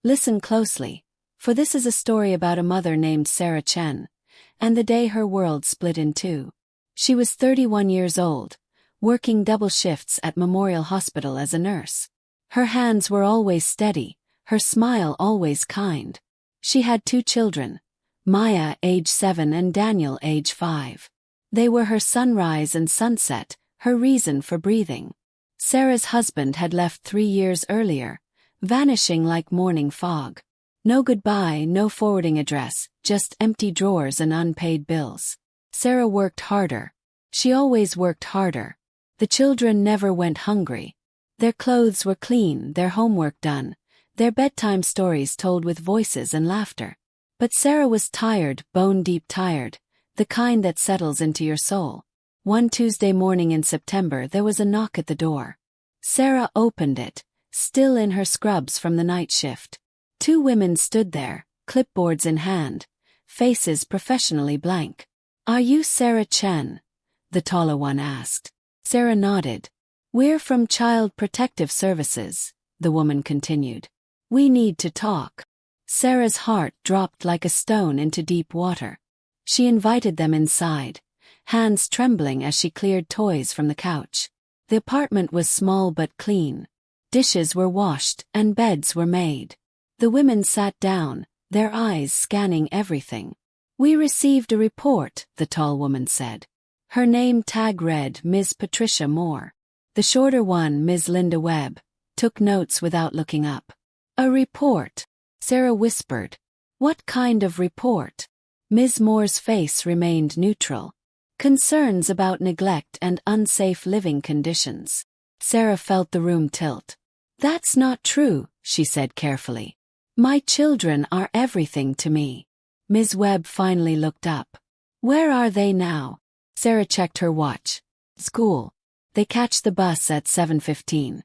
Listen closely, for this is a story about a mother named Sarah Chen, and the day her world split in two. She was 31 years old, working double shifts at Memorial Hospital as a nurse. Her hands were always steady, her smile always kind. She had 2 children, Maya, age 7, and Daniel, age 5. They were her sunrise and sunset, her reason for breathing. Sarah's husband had left 3 years earlier, vanishing like morning fog. No goodbye, no forwarding address, just empty drawers and unpaid bills. Sarah worked harder. She always worked harder. The children never went hungry. Their clothes were clean, their homework done, their bedtime stories told with voices and laughter. But Sarah was tired, bone-deep tired, the kind that settles into your soul. One Tuesday morning in September there was a knock at the door. Sarah opened it, still in her scrubs from the night shift. 2 women stood there, clipboards in hand, faces professionally blank. "Are you Sarah Chen?" the taller one asked. Sarah nodded. "We're from Child Protective Services," the woman continued. "We need to talk." Sarah's heart dropped like a stone into deep water. She invited them inside, hands trembling as she cleared toys from the couch. The apartment was small but clean. Dishes were washed and beds were made. The women sat down, their eyes scanning everything. "We received a report," the tall woman said. Her name tag read Ms. Patricia Moore. The shorter one, Ms. Linda Webb, took notes without looking up. "A report," Sarah whispered. "What kind of report?" Ms. Moore's face remained neutral. "Concerns about neglect and unsafe living conditions." Sarah felt the room tilt. "That's not true," she said carefully. "My children are everything to me." Ms. Webb finally looked up. "Where are they now?" Sarah checked her watch. "School. They catch the bus at 7:15.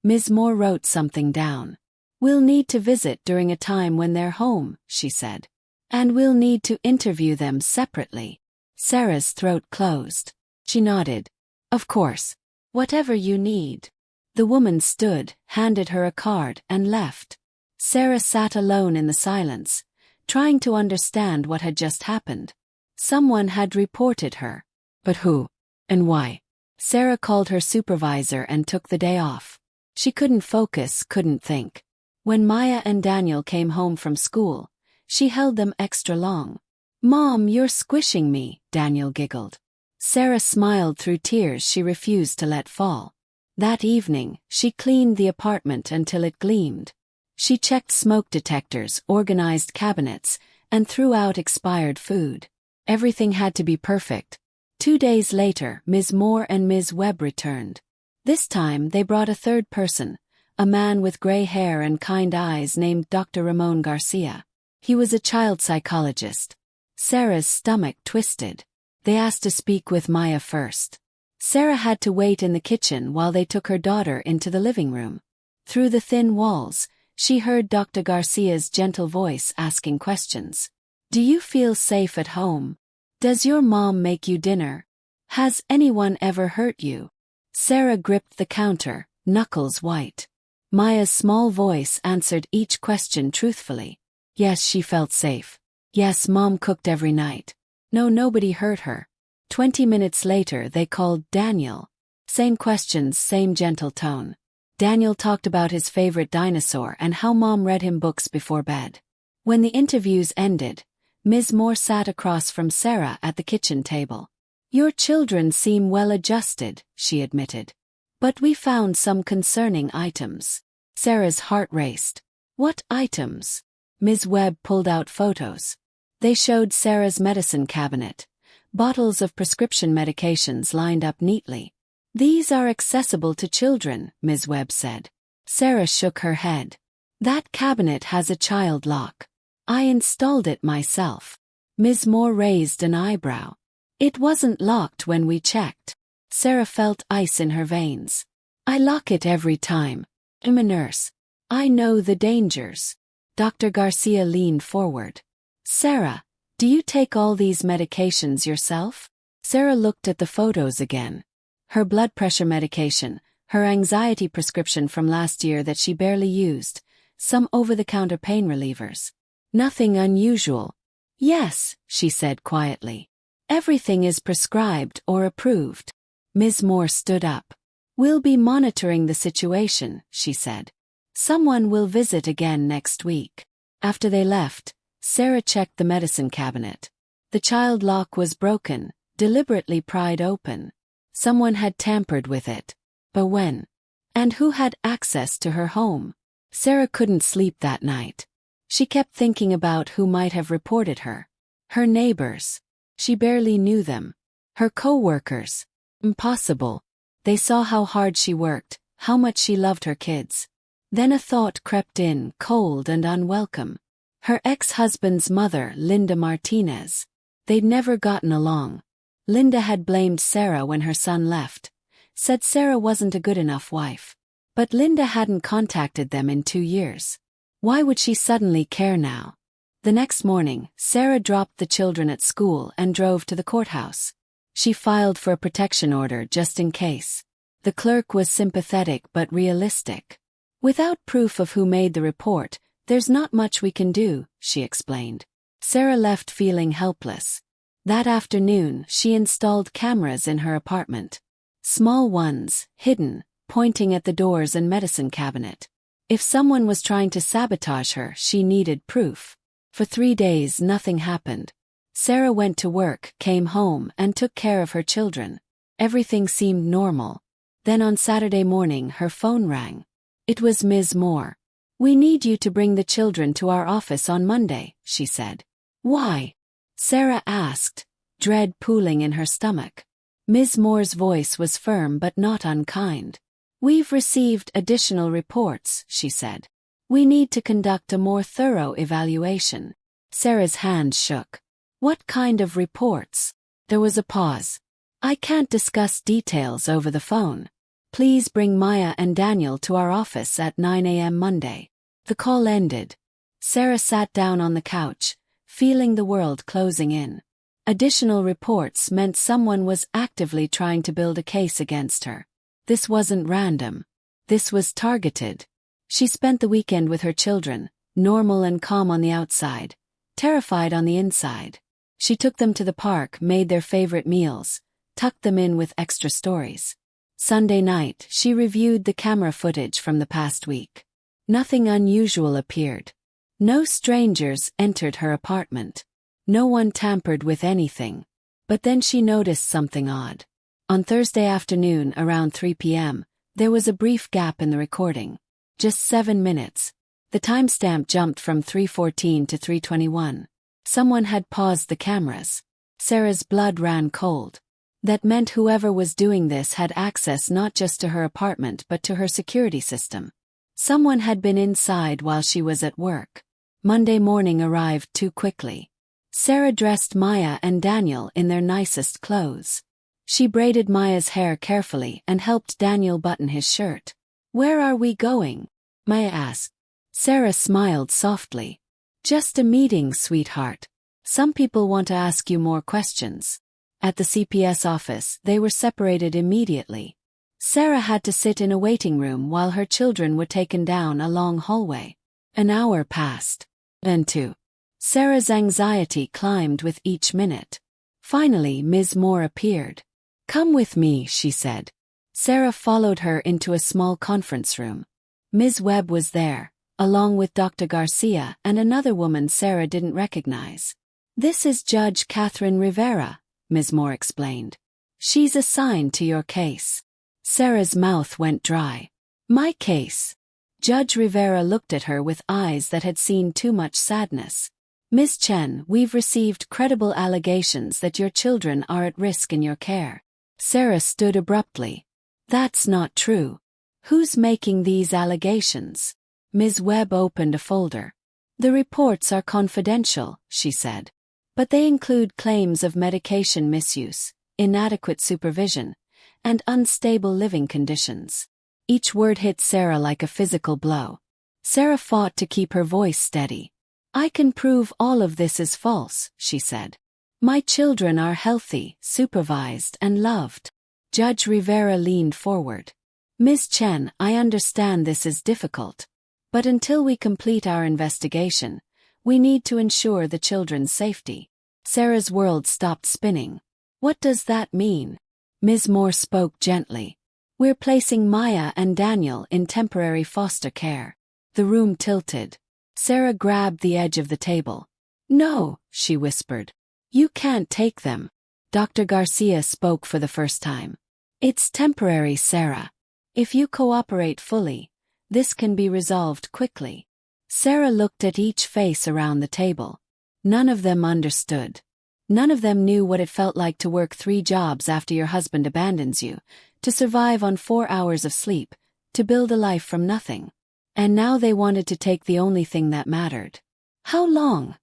Ms. Moore wrote something down. "We'll need to visit during a time when they're home," she said. "And we'll need to interview them separately." Sarah's throat closed. She nodded. "Of course. Whatever you need." The woman stood, handed her a card, and left. Sarah sat alone in the silence, trying to understand what had just happened. Someone had reported her. But who? And why? Sarah called her supervisor and took the day off. She couldn't focus, couldn't think. When Maya and Daniel came home from school, she held them extra long. "Mom, you're squishing me," Daniel giggled. Sarah smiled through tears she refused to let fall. That evening, she cleaned the apartment until it gleamed. She checked smoke detectors, organized cabinets, and threw out expired food. Everything had to be perfect. 2 days later, Ms. Moore and Ms. Webb returned. This time, they brought a third person, a man with gray hair and kind eyes named Dr. Ramon Garcia. He was a child psychologist. Sarah's stomach twisted. They asked to speak with Maya first. Sarah had to wait in the kitchen while they took her daughter into the living room. Through the thin walls, she heard Dr. Garcia's gentle voice asking questions. "Do you feel safe at home? Does your mom make you dinner? Has anyone ever hurt you?" Sarah gripped the counter, knuckles white. Maya's small voice answered each question truthfully. Yes, she felt safe. Yes, Mom cooked every night. No, nobody hurt her. 20 minutes later they called Daniel. Same questions, same gentle tone. Daniel talked about his favorite dinosaur and how Mom read him books before bed. When the interviews ended, Ms. Moore sat across from Sarah at the kitchen table. "Your children seem well adjusted," she admitted. "But we found some concerning items." Sarah's heart raced. "What items?" Ms. Webb pulled out photos. They showed Sarah's medicine cabinet. Bottles of prescription medications lined up neatly. "These are accessible to children," Ms. Webb said. Sarah shook her head. "That cabinet has a child lock. I installed it myself." Ms. Moore raised an eyebrow. "It wasn't locked when we checked." Sarah felt ice in her veins. "I lock it every time. I'm a nurse. I know the dangers." Dr. Garcia leaned forward. "Sarah, do you take all these medications yourself?" Sarah looked at the photos again. Her blood pressure medication, her anxiety prescription from last year that she barely used, some over-the-counter pain relievers. Nothing unusual. Yes, she said quietly. Everything is prescribed or approved. Ms. Moore stood up. We'll be monitoring the situation, she said. Someone will visit again next week. After they left, Sarah checked the medicine cabinet. The child lock was broken, deliberately pried open. Someone had tampered with it. But when? And who had access to her home? Sarah couldn't sleep that night. She kept thinking about who might have reported her. Her neighbors. She barely knew them. Her co-workers. Impossible. They saw how hard she worked, how much she loved her kids. Then a thought crept in, cold and unwelcome. Her ex-husband's mother, Linda Martinez. They'd never gotten along. Linda had blamed Sarah when her son left. Said Sarah wasn't a good enough wife. But Linda hadn't contacted them in 2 years. Why would she suddenly care now? The next morning, Sarah dropped the children at school and drove to the courthouse. She filed for a protection order just in case. The clerk was sympathetic but realistic. Without proof of who made the report, there's not much we can do, she explained. Sarah left feeling helpless. That afternoon, she installed cameras in her apartment. Small ones, hidden, pointing at the doors and medicine cabinet. If someone was trying to sabotage her, she needed proof. For 3 days nothing happened. Sarah went to work, came home, and took care of her children. Everything seemed normal. Then on Saturday morning her phone rang. It was Ms. Moore. We need you to bring the children to our office on Monday, she said. Why? Sarah asked, dread pooling in her stomach. Ms. Moore's voice was firm but not unkind. We've received additional reports, she said. We need to conduct a more thorough evaluation. Sarah's hand shook. What kind of reports? There was a pause. I can't discuss details over the phone. Please bring Maya and Daniel to our office at 9 a.m. Monday. The call ended. Sarah sat down on the couch, feeling the world closing in. Additional reports meant someone was actively trying to build a case against her. This wasn't random. This was targeted. She spent the weekend with her children, normal and calm on the outside, terrified on the inside. She took them to the park, made their favorite meals, tucked them in with extra stories. Sunday night, she reviewed the camera footage from the past week. Nothing unusual appeared. No strangers entered her apartment. No one tampered with anything. But then she noticed something odd. On Thursday afternoon around 3 p.m., there was a brief gap in the recording. Just 7 minutes. The timestamp jumped from 3:14 to 3:21. Someone had paused the cameras. Sarah's blood ran cold. That meant whoever was doing this had access not just to her apartment but to her security system. Someone had been inside while she was at work. Monday morning arrived too quickly. Sarah dressed Maya and Daniel in their nicest clothes. She braided Maya's hair carefully and helped Daniel button his shirt. Where are we going? Maya asked. Sarah smiled softly. Just a meeting, sweetheart. Some people want to ask you more questions. At the CPS office, they were separated immediately. Sarah had to sit in a waiting room while her children were taken down a long hallway. An hour passed. Then 2. Sarah's anxiety climbed with each minute. Finally, Ms. Moore appeared. Come with me, she said. Sarah followed her into a small conference room. Ms. Webb was there, along with Dr. Garcia and another woman Sarah didn't recognize. This is Judge Catherine Rivera, Ms. Moore explained. She's assigned to your case. Sarah's mouth went dry. My case? Judge Rivera looked at her with eyes that had seen too much sadness. Ms. Chen, we've received credible allegations that your children are at risk in your care. Sarah stood abruptly. That's not true. Who's making these allegations? Ms. Webb opened a folder. The reports are confidential, she said. But they include claims of medication misuse, inadequate supervision, and unstable living conditions. Each word hit Sarah like a physical blow. Sarah fought to keep her voice steady. I can prove all of this is false, she said. My children are healthy, supervised, and loved. Judge Rivera leaned forward. Ms. Chen, I understand this is difficult. But until we complete our investigation, we need to ensure the children's safety. Sarah's world stopped spinning. What does that mean? Ms. Moore spoke gently. We're placing Maya and Daniel in temporary foster care. The room tilted. Sarah grabbed the edge of the table. No, she whispered. You can't take them. Dr. Garcia spoke for the first time. It's temporary, Sarah. If you cooperate fully, this can be resolved quickly. Sarah looked at each face around the table. None of them understood. None of them knew what it felt like to work 3 jobs after your husband abandons you, to survive on 4 hours of sleep, to build a life from nothing. And now they wanted to take the only thing that mattered. How long?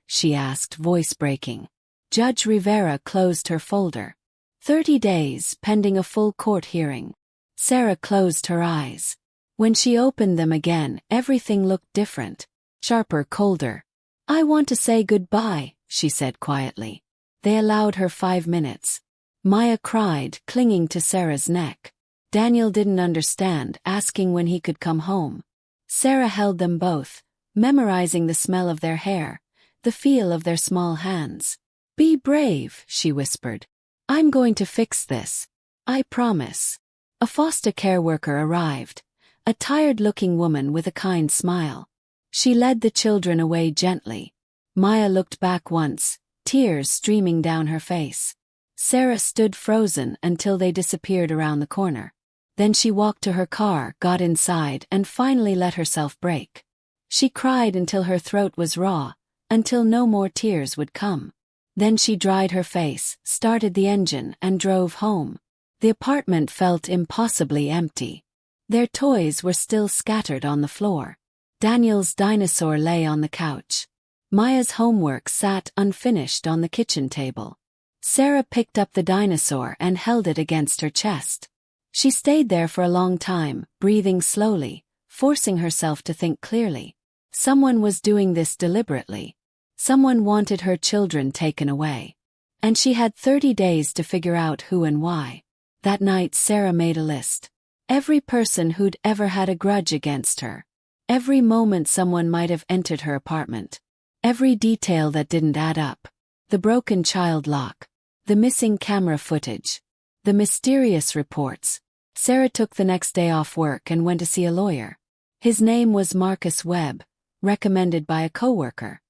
She asked, voice breaking. Judge Rivera closed her folder. 30 days, pending a full court hearing. Sarah closed her eyes. When she opened them again, everything looked different. Sharper, colder. I want to say goodbye, she said quietly. They allowed her 5 minutes. Maya cried, clinging to Sarah's neck. Daniel didn't understand, asking when he could come home. Sarah held them both, memorizing the smell of their hair, the feel of their small hands. Be brave, she whispered. I'm going to fix this. I promise. A foster care worker arrived, a tired-looking woman with a kind smile. She led the children away gently. Maya looked back once, tears streaming down her face. Sarah stood frozen until they disappeared around the corner. Then she walked to her car, got inside, and finally let herself break. She cried until her throat was raw, until no more tears would come. Then she dried her face, started the engine, and drove home. The apartment felt impossibly empty. Their toys were still scattered on the floor. Daniel's dinosaur lay on the couch. Maya's homework sat unfinished on the kitchen table. Sarah picked up the dinosaur and held it against her chest. She stayed there for a long time, breathing slowly, forcing herself to think clearly. Someone was doing this deliberately. Someone wanted her children taken away. And she had 30 days to figure out who and why. That night Sarah made a list. Every person who'd ever had a grudge against her. Every moment someone might have entered her apartment. Every detail that didn't add up. The broken child lock. The missing camera footage. The mysterious reports. Sarah took the next day off work and went to see a lawyer. His name was Marcus Webb, recommended by a coworker.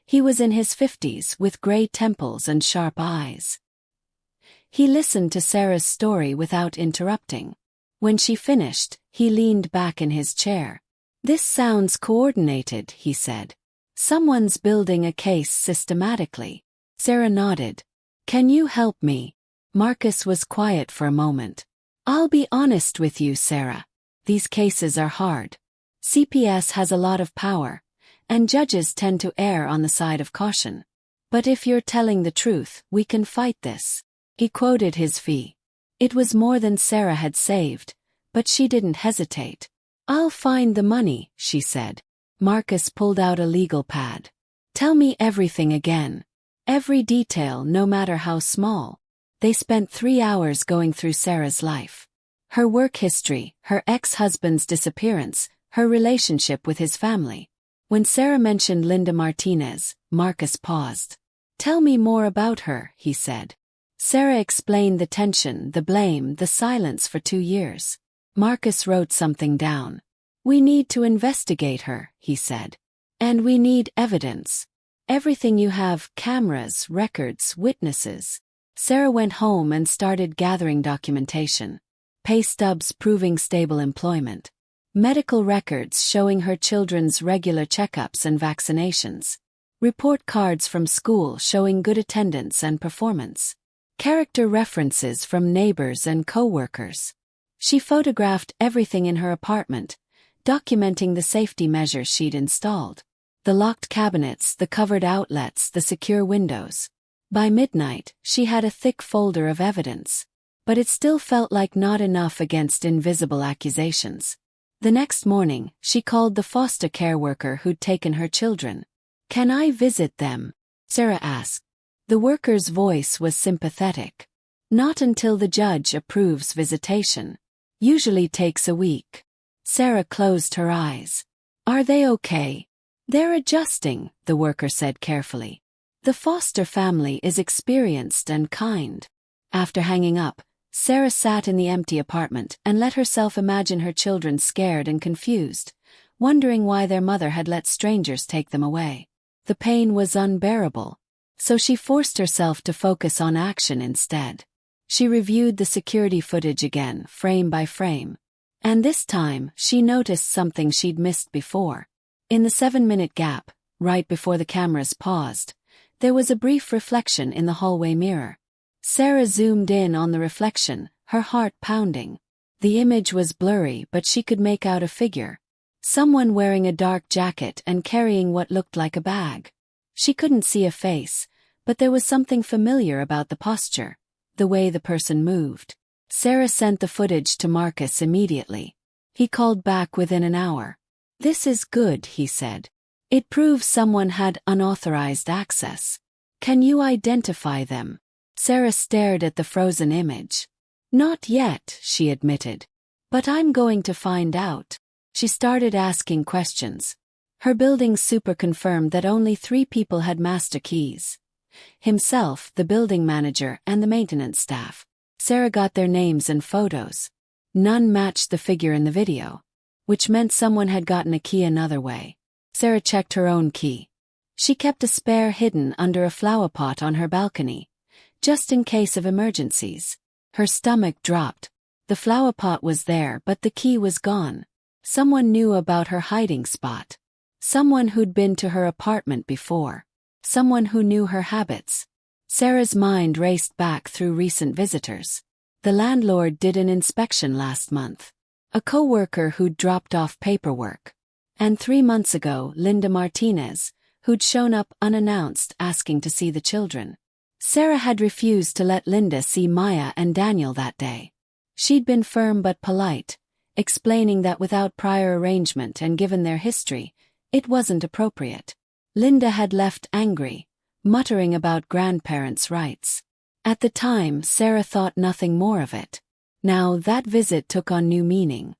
He was in his 50s with gray temples and sharp eyes. He listened to Sarah's story without interrupting. When she finished, he leaned back in his chair. This sounds coordinated, he said. Someone's building a case systematically. Sarah nodded. Can you help me? Marcus was quiet for a moment. I'll be honest with you, Sarah. These cases are hard. CPS has a lot of power, and judges tend to err on the side of caution. But if you're telling the truth, we can fight this. He quoted his fee. It was more than Sarah had saved, but she didn't hesitate. I'll find the money, she said. Marcus pulled out a legal pad. Tell me everything again. Every detail, no matter how small. They spent 3 hours going through Sarah's life. Her work history, her ex-husband's disappearance, her relationship with his family. When Sarah mentioned Linda Martinez, Marcus paused. Tell me more about her, he said. Sarah explained the tension, the blame, the silence for 2 years. Marcus wrote something down. We need to investigate her, he said. And we need evidence. Everything you have, cameras, records, witnesses. Sarah went home and started gathering documentation. Pay stubs proving stable employment. Medical records showing her children's regular checkups and vaccinations. Report cards from school showing good attendance and performance. Character references from neighbors and co-workers. She photographed everything in her apartment, documenting the safety measures she'd installed. The locked cabinets, the covered outlets, the secure windows. By midnight, she had a thick folder of evidence. But it still felt like not enough against invisible accusations. The next morning, she called the foster care worker who'd taken her children. Can I visit them? Sarah asked. The worker's voice was sympathetic. Not until the judge approves visitation. Usually takes a week. Sarah closed her eyes. Are they okay? They're adjusting, the worker said carefully. The foster family is experienced and kind. After hanging up, Sarah sat in the empty apartment and let herself imagine her children scared and confused, wondering why their mother had let strangers take them away. The pain was unbearable, so she forced herself to focus on action instead. She reviewed the security footage again, frame by frame. And this time, she noticed something she'd missed before. In the 7-minute gap, right before the cameras paused, there was a brief reflection in the hallway mirror. Sarah zoomed in on the reflection, her heart pounding. The image was blurry, but she could make out a figure. Someone wearing a dark jacket and carrying what looked like a bag. She couldn't see a face, but there was something familiar about the posture, the way the person moved. Sarah sent the footage to Marcus immediately. He called back within an hour. "This is good," he said. "It proves someone had unauthorized access. Can you identify them?" Sarah stared at the frozen image. "Not yet," she admitted. "But I'm going to find out." She started asking questions. Her building super confirmed that only 3 people had master keys. Himself, the building manager, and the maintenance staff. Sarah got their names and photos. None matched the figure in the video, which meant someone had gotten a key another way. Sarah checked her own key. She kept a spare hidden under a flower pot on her balcony, just in case of emergencies. Her stomach dropped. The flower pot was there, but the key was gone. Someone knew about her hiding spot. Someone who'd been to her apartment before. Someone who knew her habits. Sarah's mind raced back through recent visitors. The landlord did an inspection last month. A co-worker who'd dropped off paperwork. And 3 months ago, Linda Martinez, who'd shown up unannounced asking to see the children. Sarah had refused to let Linda see Maya and Daniel that day. She'd been firm but polite, explaining that without prior arrangement and given their history, it wasn't appropriate. Linda had left angry, muttering about grandparents' rights. At the time, Sarah thought nothing more of it. Now that visit took on new meaning.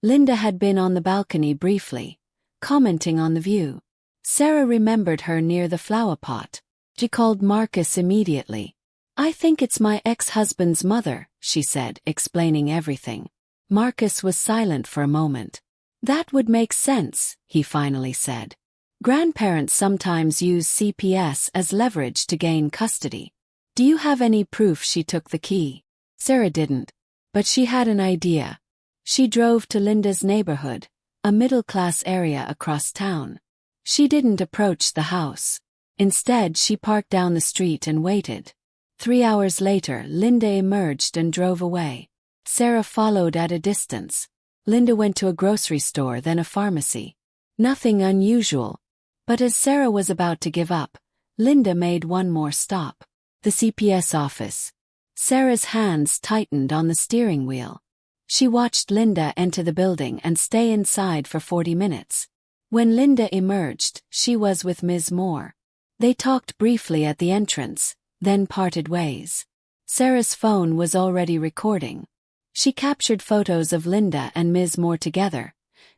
Linda had been on the balcony briefly, commenting on the view. Sarah remembered her near the flower pot. She called Marcus immediately. "I think it's my ex-husband's mother," she said, explaining everything. Marcus was silent for a moment. "That would make sense," he finally said. "Grandparents sometimes use CPS as leverage to gain custody. Do you have any proof she took the key?" Sarah didn't. But she had an idea. She drove to Linda's neighborhood, a middle-class area across town. She didn't approach the house. Instead, she parked down the street and waited. 3 hours later, Linda emerged and drove away. Sarah followed at a distance. Linda went to a grocery store, then a pharmacy. Nothing unusual. But as Sarah was about to give up, Linda made one more stop. The CPS office. Sarah's hands tightened on the steering wheel. She watched Linda enter the building and stay inside for 40 minutes. When Linda emerged, she was with Ms. Moore. They talked briefly at the entrance, then parted ways. Sarah's phone was already recording. She captured photos of Linda and Ms. Moore together,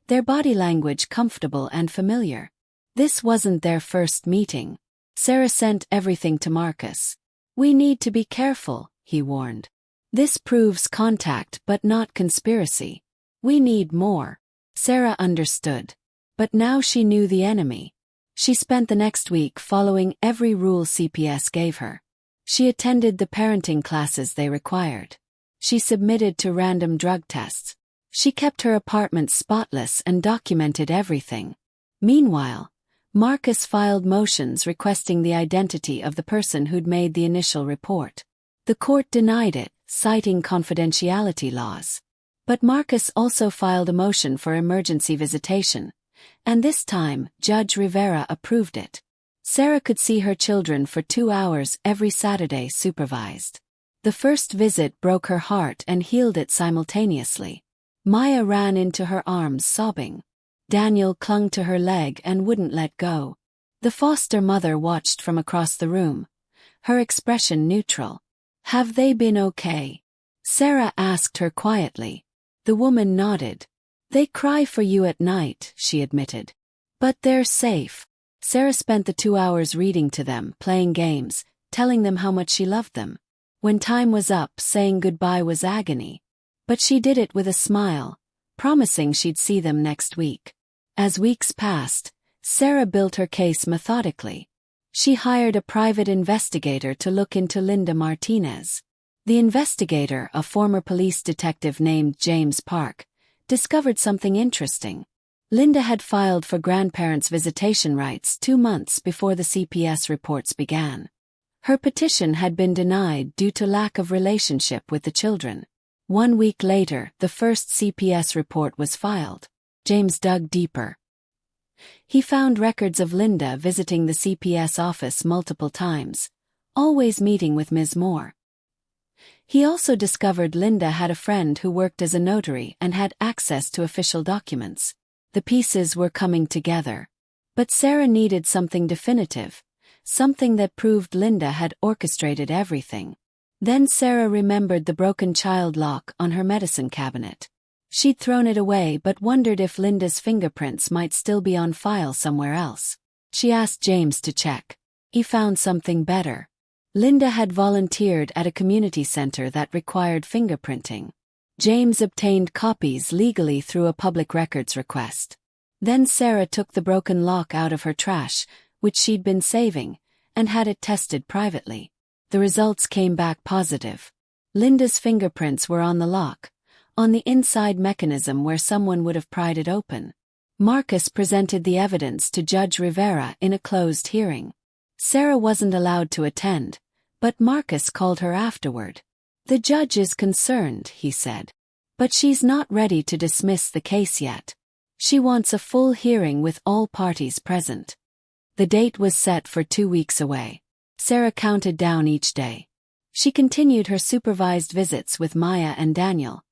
their body language comfortable and familiar. This wasn't their first meeting. Sarah sent everything to Marcus. "We need to be careful," he warned. "This proves contact but not conspiracy. We need more." Sarah understood. But now she knew the enemy. She spent the next week following every rule CPS gave her. She attended the parenting classes they required. She submitted to random drug tests. She kept her apartment spotless and documented everything. Meanwhile, Marcus filed motions requesting the identity of the person who'd made the initial report. The court denied it, citing confidentiality laws. But Marcus also filed a motion for emergency visitation, and this time, Judge Rivera approved it. Sarah could see her children for 2 hours every Saturday supervised. The first visit broke her heart and healed it simultaneously. Maya ran into her arms sobbing. Daniel clung to her leg and wouldn't let go. The foster mother watched from across the room, her expression neutral. "Have they been okay?" Sarah asked her quietly. The woman nodded. They cry for you at night, she admitted. But they're safe. Sarah spent the 2 hours reading to them, playing games, telling them how much she loved them. When time was up, saying goodbye was agony. But she did it with a smile, promising she'd see them next week. As weeks passed, Sarah built her case methodically. She hired a private investigator to look into Linda Martinez. The investigator, a former police detective named James Park, discovered something interesting. Linda had filed for grandparents' visitation rights 2 months before the CPS reports began. Her petition had been denied due to lack of relationship with the children. 1 week later, the first CPS report was filed. James dug deeper. He found records of Linda visiting the CPS office multiple times, always meeting with Ms. Moore. He also discovered Linda had a friend who worked as a notary and had access to official documents. The pieces were coming together. But Sarah needed something definitive, something that proved Linda had orchestrated everything. Then Sarah remembered the broken child lock on her medicine cabinet. She'd thrown it away but wondered if Linda's fingerprints might still be on file somewhere else. She asked James to check. He found something better. Linda had volunteered at a community center that required fingerprinting. James obtained copies legally through a public records request. Then Sarah took the broken lock out of her trash, which she'd been saving, and had it tested privately. The results came back positive. Linda's fingerprints were on the lock, on the inside mechanism where someone would have pried it open. Marcus presented the evidence to Judge Rivera in a closed hearing. Sarah wasn't allowed to attend, but Marcus called her afterward. The judge is concerned, he said. But she's not ready to dismiss the case yet. She wants a full hearing with all parties present. The date was set for 2 weeks away. Sarah counted down each day. She continued her supervised visits with Maya and Daniel,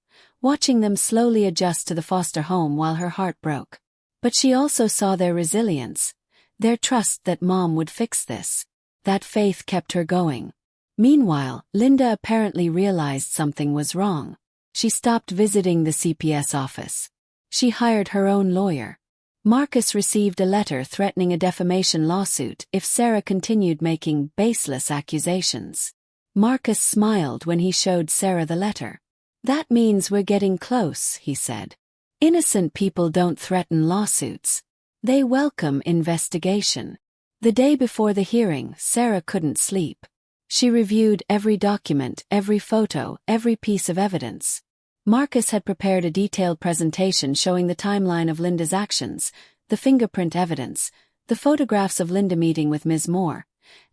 watching them slowly adjust to the foster home while her heart broke. But she also saw their resilience, their trust that Mom would fix this. That faith kept her going. Meanwhile, Linda apparently realized something was wrong. She stopped visiting the CPS office. She hired her own lawyer. Marcus received a letter threatening a defamation lawsuit if Sarah continued making baseless accusations. Marcus smiled when he showed Sarah the letter. "That means we're getting close," he said. "Innocent people don't threaten lawsuits. They welcome investigation." The day before the hearing, Sarah couldn't sleep. She reviewed every document, every photo, every piece of evidence. Marcus had prepared a detailed presentation showing the timeline of Linda's actions, the fingerprint evidence, the photographs of Linda meeting with Ms. Moore,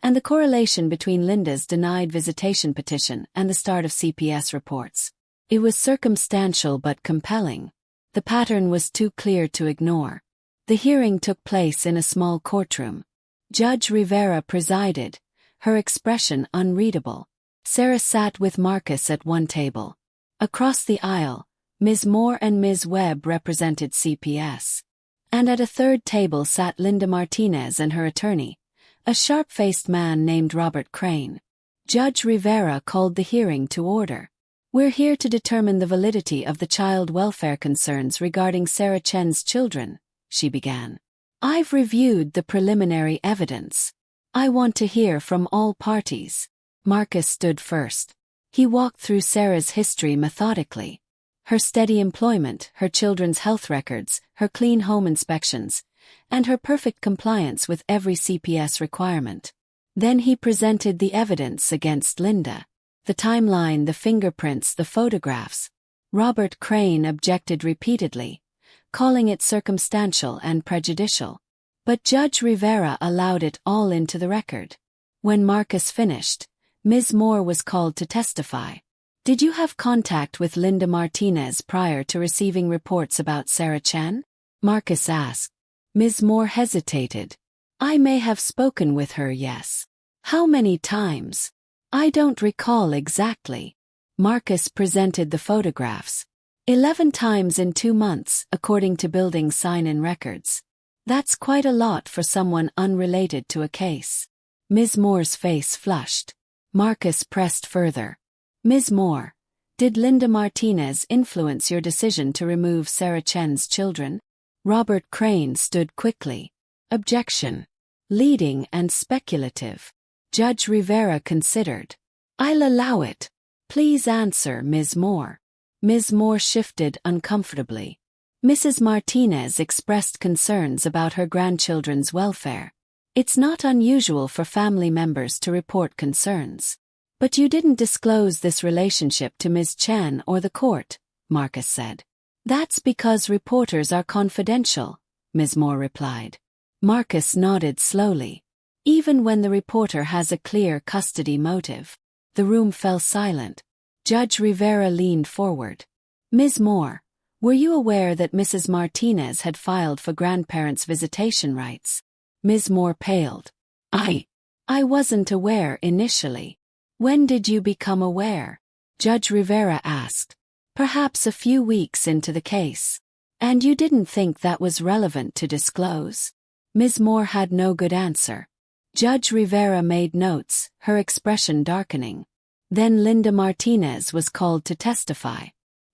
and the correlation between Linda's denied visitation petition and the start of CPS reports. It was circumstantial but compelling. The pattern was too clear to ignore. The hearing took place in a small courtroom. Judge Rivera presided, her expression unreadable. Sarah sat with Marcus at one table. Across the aisle, Ms. Moore and Ms. Webb represented CPS. And at a third table sat Linda Martinez and her attorney, a sharp-faced man named Robert Crane. Judge Rivera called the hearing to order. "We're here to determine the validity of the child welfare concerns regarding Sarah Chen's children," she began. "I've reviewed the preliminary evidence. I want to hear from all parties." Marcus stood first. He walked through Sarah's history methodically. Her steady employment, her children's health records, her clean home inspections, and her perfect compliance with every CPS requirement. Then he presented the evidence against Linda. The timeline, the fingerprints, the photographs. Robert Crane objected repeatedly, calling it circumstantial and prejudicial. But Judge Rivera allowed it all into the record. When Marcus finished, Ms. Moore was called to testify. "Did you have contact with Linda Martinez prior to receiving reports about Sarah Chen?" Marcus asked. Ms. Moore hesitated. "I may have spoken with her, yes." "How many times?" "I don't recall exactly." Marcus presented the photographs. 11 times in 2 months, according to building sign-in records. That's quite a lot for someone unrelated to a case. Ms. Moore's face flushed. Marcus pressed further. "Ms. Moore, Did Linda Martinez influence your decision to remove Sarah Chen's children? Robert Crane stood quickly. Objection. Leading and speculative. Judge Rivera considered. I'll allow it. Please answer, Ms. Moore. Ms. Moore shifted uncomfortably. Mrs. Martinez expressed concerns about her grandchildren's welfare. It's not unusual for family members to report concerns. But you didn't disclose this relationship to Ms. Chen or the court, Marcus said. That's because reporters are confidential, Ms. Moore replied. Marcus nodded slowly. Even when the reporter has a clear custody motive. The room fell silent. Judge Rivera leaned forward. Ms. Moore, were you aware that Mrs. Martinez had filed for grandparents' visitation rights? Ms. Moore paled. I wasn't aware initially. When did you become aware? Judge Rivera asked. Perhaps a few weeks into the case. And you didn't think that was relevant to disclose? Ms. Moore had no good answer. Judge Rivera made notes, her expression darkening. Then Linda Martinez was called to testify.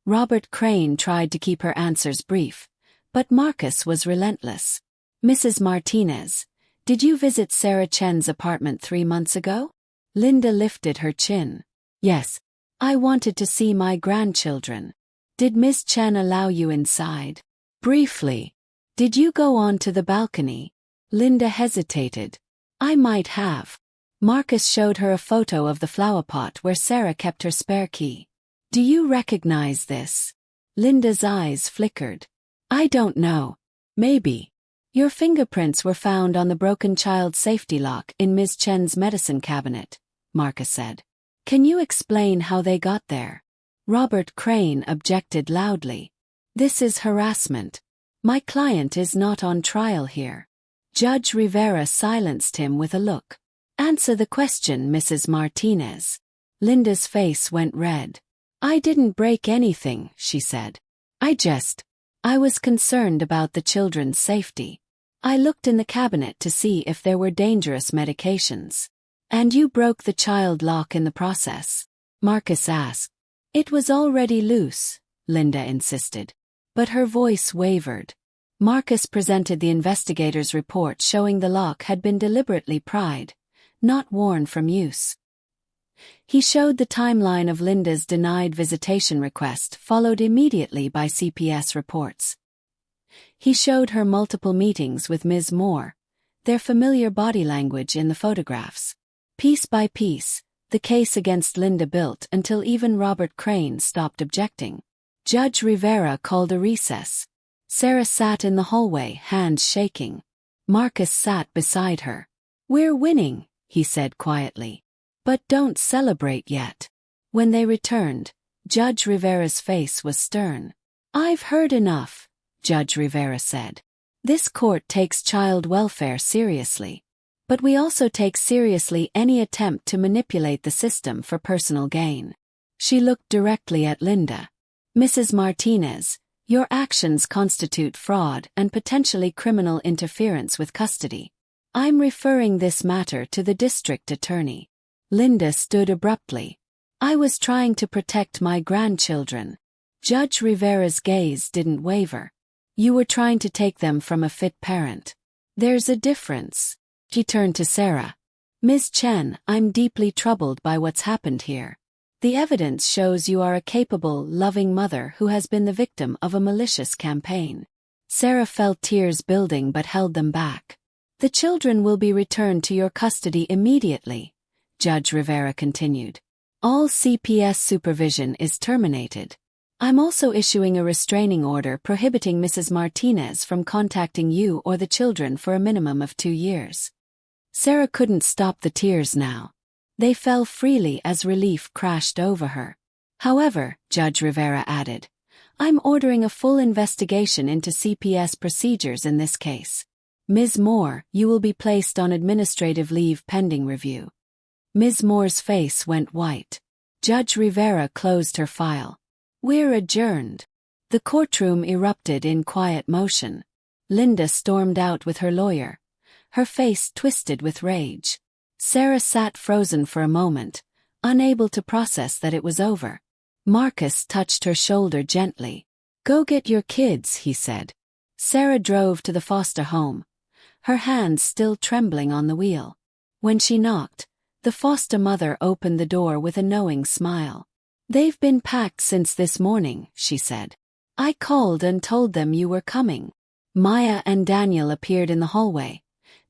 Robert Crane tried to keep her answers brief, but Marcus was relentless. Mrs. Martinez, did you visit Sarah Chen's apartment 3 months ago? Linda lifted her chin. Yes. I wanted to see my grandchildren. Did Miss Chen allow you inside? Briefly. Did you go on to the balcony? Linda hesitated. I might have. Marcus showed her a photo of the flower pot where Sarah kept her spare key. Do you recognize this? Linda's eyes flickered. I don't know. Maybe. Your fingerprints were found on the broken child safety lock in Ms. Chen's medicine cabinet, Marcus said. Can you explain how they got there? Robert Crane objected loudly. This is harassment. My client is not on trial here. Judge Rivera silenced him with a look. Answer the question, Mrs. Martinez. Linda's face went red. I didn't break anything, she said. I was concerned about the children's safety. I looked in the cabinet to see if there were dangerous medications. And you broke the child lock in the process? Marcus asked. It was already loose, Linda insisted. But her voice wavered. Marcus presented the investigator's report showing the lock had been deliberately pried, not worn from use. He showed the timeline of Linda's denied visitation request followed immediately by CPS reports. He showed her multiple meetings with Ms. Moore, their familiar body language in the photographs. Piece by piece, the case against Linda built until even Robert Crane stopped objecting. Judge Rivera called a recess. Sarah sat in the hallway, hands shaking. Marcus sat beside her. We're winning, he said quietly. But don't celebrate yet. When they returned, Judge Rivera's face was stern. I've heard enough, Judge Rivera said. This court takes child welfare seriously. But we also take seriously any attempt to manipulate the system for personal gain. She looked directly at Linda. Mrs. Martinez, your actions constitute fraud and potentially criminal interference with custody. I'm referring this matter to the district attorney. Linda stood abruptly. I was trying to protect my grandchildren. Judge Rivera's gaze didn't waver. You were trying to take them from a fit parent. There's a difference. She turned to Sarah. Ms. Chen, I'm deeply troubled by what's happened here. The evidence shows you are a capable, loving mother who has been the victim of a malicious campaign. Sarah felt tears building but held them back. The children will be returned to your custody immediately, Judge Rivera continued. All CPS supervision is terminated. I'm also issuing a restraining order prohibiting Mrs. Martinez from contacting you or the children for a minimum of 2 years. Sarah couldn't stop the tears now. They fell freely as relief crashed over her. However, Judge Rivera added, I'm ordering a full investigation into CPS procedures in this case. Ms. Moore, you will be placed on administrative leave pending review. Ms. Moore's face went white. Judge Rivera closed her file. We're adjourned. The courtroom erupted in quiet motion. Linda stormed out with her lawyer, her face twisted with rage. Sarah sat frozen for a moment, unable to process that it was over. Marcus touched her shoulder gently. "Go get your kids," he said. Sarah drove to the foster home, her hands still trembling on the wheel. When she knocked, the foster mother opened the door with a knowing smile. "They've been packed since this morning," she said. "I called and told them you were coming." Maya and Daniel appeared in the hallway,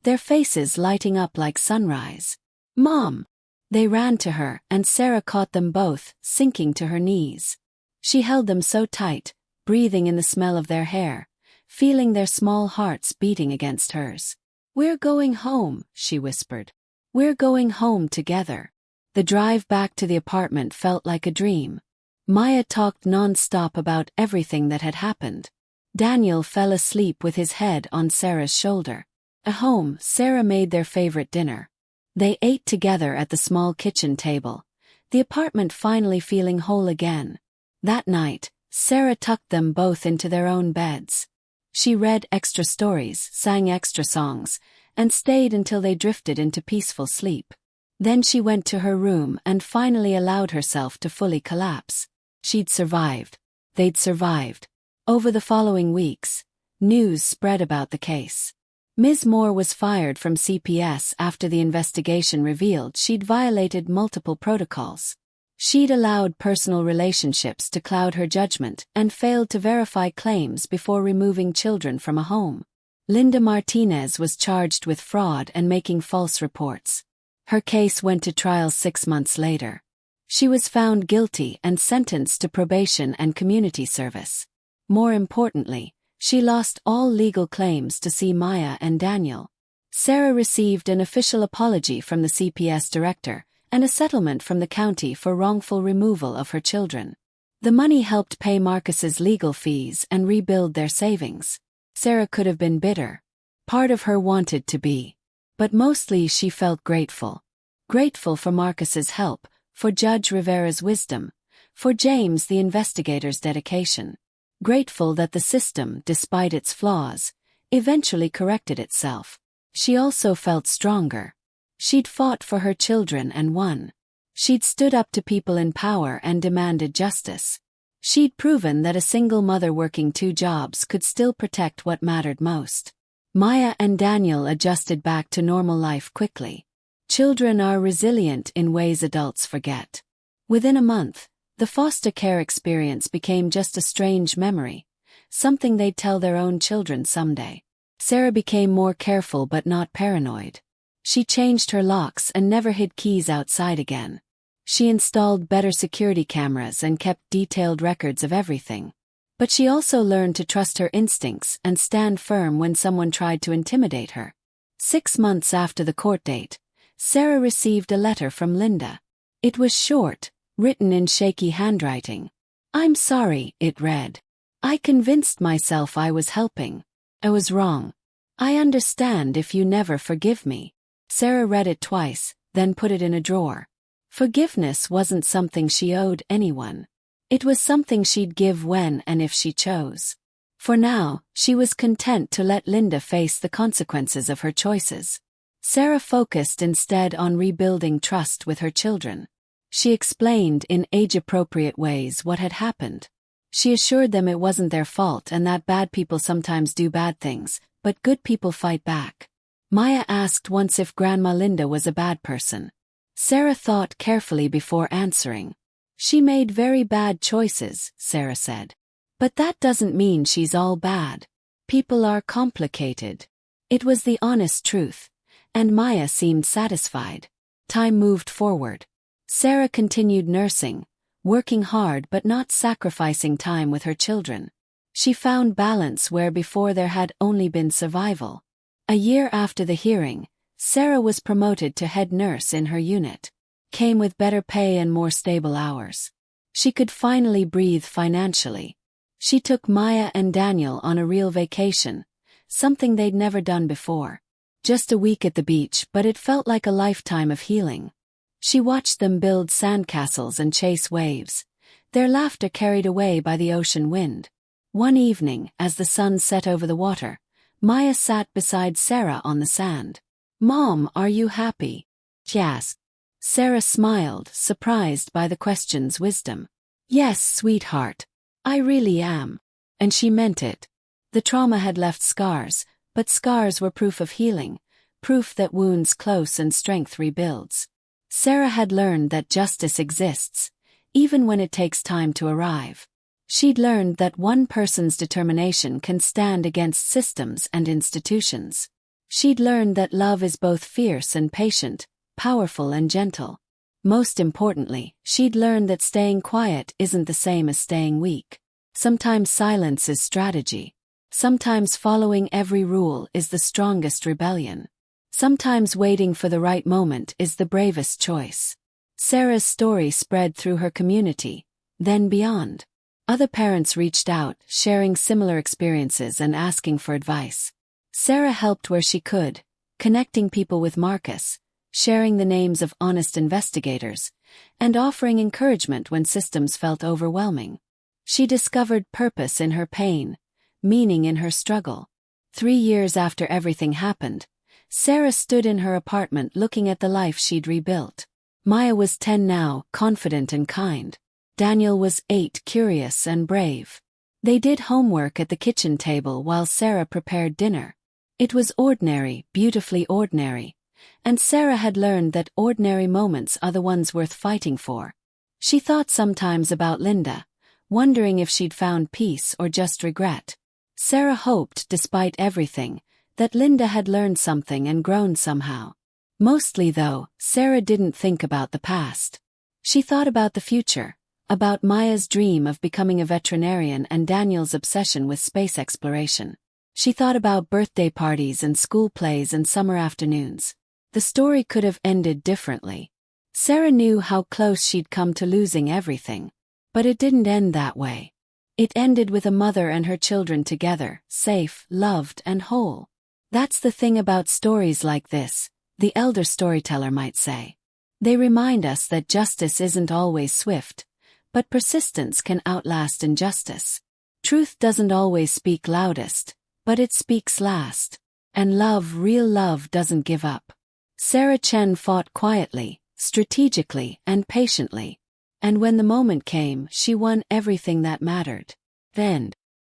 their faces lighting up like sunrise. "Mom!" They ran to her, and Sarah caught them both, sinking to her knees. She held them so tight, breathing in the smell of their hair, feeling their small hearts beating against hers. "We're going home," she whispered. "We're going home together." The drive back to the apartment felt like a dream. Maya talked non-stop about everything that had happened. Daniel fell asleep with his head on Sarah's shoulder. At home, Sarah made their favorite dinner. They ate together at the small kitchen table, the apartment finally feeling whole again. That night, Sarah tucked them both into their own beds. She read extra stories, sang extra songs, and stayed until they drifted into peaceful sleep. Then she went to her room and finally allowed herself to fully collapse. She'd survived. They'd survived. Over the following weeks, news spread about the case. Ms. Moore was fired from CPS after the investigation revealed she'd violated multiple protocols. She'd allowed personal relationships to cloud her judgment and failed to verify claims before removing children from a home. Linda Martinez was charged with fraud and making false reports. Her case went to trial 6 months later. She was found guilty and sentenced to probation and community service. More importantly, she lost all legal claims to see Maya and Daniel. Sarah received an official apology from the CPS director and a settlement from the county for wrongful removal of her children. The money helped pay Marcus's legal fees and rebuild their savings. Sarah could have been bitter. Part of her wanted to be. But mostly she felt grateful. Grateful for Marcus's help, for Judge Rivera's wisdom, for James the investigator's dedication. Grateful that the system, despite its flaws, eventually corrected itself. She also felt stronger. She'd fought for her children and won. She'd stood up to people in power and demanded justice. She'd proven that a single mother working 2 jobs could still protect what mattered most. Maya and Daniel adjusted back to normal life quickly. Children are resilient in ways adults forget. Within a month, the foster care experience became just a strange memory, something they'd tell their own children someday. Sarah became more careful but not paranoid. She changed her locks and never hid keys outside again. She installed better security cameras and kept detailed records of everything. But she also learned to trust her instincts and stand firm when someone tried to intimidate her. 6 months after the court date, Sarah received a letter from Linda. It was short, written in shaky handwriting. "I'm sorry," it read. "I convinced myself I was helping. I was wrong. I understand if you never forgive me." Sarah read it twice, then put it in a drawer. Forgiveness wasn't something she owed anyone. It was something she'd give when and if she chose. For now, she was content to let Linda face the consequences of her choices. Sarah focused instead on rebuilding trust with her children. She explained in age-appropriate ways what had happened. She assured them it wasn't their fault and that bad people sometimes do bad things, but good people fight back. Maya asked once if Grandma Linda was a bad person. Sarah thought carefully before answering. "She made very bad choices," Sarah said. "But that doesn't mean she's all bad. People are complicated." It was the honest truth, and Maya seemed satisfied. Time moved forward. Sarah continued nursing, working hard but not sacrificing time with her children. She found balance where before there had only been survival. A year after the hearing, Sarah was promoted to head nurse in her unit. Came with better pay and more stable hours. She could finally breathe financially. She took Maya and Daniel on a real vacation, something they'd never done before. Just a week at the beach, but it felt like a lifetime of healing. She watched them build sandcastles and chase waves, their laughter carried away by the ocean wind. One evening, as the sun set over the water, Maya sat beside Sarah on the sand. "Mom, are you happy?" she asked. Sarah smiled, surprised by the question's wisdom. "Yes, sweetheart. I really am." And she meant it. The trauma had left scars, but scars were proof of healing, proof that wounds close and strength rebuilds. Sarah had learned that justice exists, even when it takes time to arrive. She'd learned that one person's determination can stand against systems and institutions. She'd learned that love is both fierce and patient, powerful and gentle. Most importantly, she'd learned that staying quiet isn't the same as staying weak. Sometimes silence is strategy. Sometimes following every rule is the strongest rebellion. Sometimes waiting for the right moment is the bravest choice. Sarah's story spread through her community, then beyond. Other parents reached out, sharing similar experiences and asking for advice. Sarah helped where she could, connecting people with Marcus, sharing the names of honest investigators, and offering encouragement when systems felt overwhelming. She discovered purpose in her pain, meaning in her struggle. 3 years after everything happened, Sarah stood in her apartment looking at the life she'd rebuilt. Maya was 10 now, confident and kind. Daniel was 8, curious and brave. They did homework at the kitchen table while Sarah prepared dinner. It was ordinary, beautifully ordinary, and Sarah had learned that ordinary moments are the ones worth fighting for. She thought sometimes about Linda, wondering if she'd found peace or just regret. Sarah hoped, despite everything, that Linda had learned something and grown somehow. Mostly though, Sarah didn't think about the past. She thought about the future, about Maya's dream of becoming a veterinarian and Daniel's obsession with space exploration. She thought about birthday parties and school plays and summer afternoons. The story could have ended differently. Sarah knew how close she'd come to losing everything. But it didn't end that way. It ended with a mother and her children together, safe, loved, and whole. That's the thing about stories like this, the elder storyteller might say. They remind us that justice isn't always swift, but persistence can outlast injustice. Truth doesn't always speak loudest, but it speaks last. And love, real love, doesn't give up. Sarah Chen fought quietly, strategically, and patiently. And when the moment came, she won everything that mattered. The end.